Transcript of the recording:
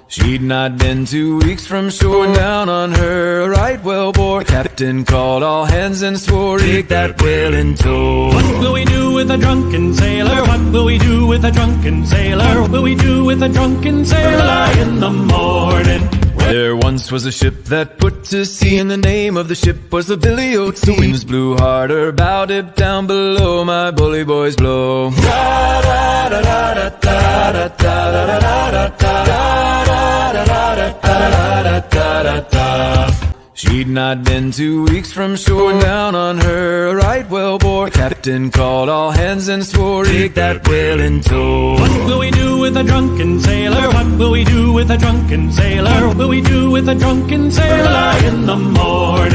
She'd not been 2 weeks from shore, down on her right wellbore. The captain called all hands and swore, take that whale in tow. What will we do with a drunken sailor? What will we do with a drunken sailor? What will we do with a drunken sailor in the morning? There once was a ship that put to sea, and the name of the ship was the Billy O.T. The winds blew harder, bow dip down below, my bully boys blow. She'd not been 2 weeks from shore, down on her right wellbore. Captain called all hands and swore, take that whale in tow. What will we do with a drunken sailor? What will we do with a drunken sailor? What will we do with a drunken sailor in the morning?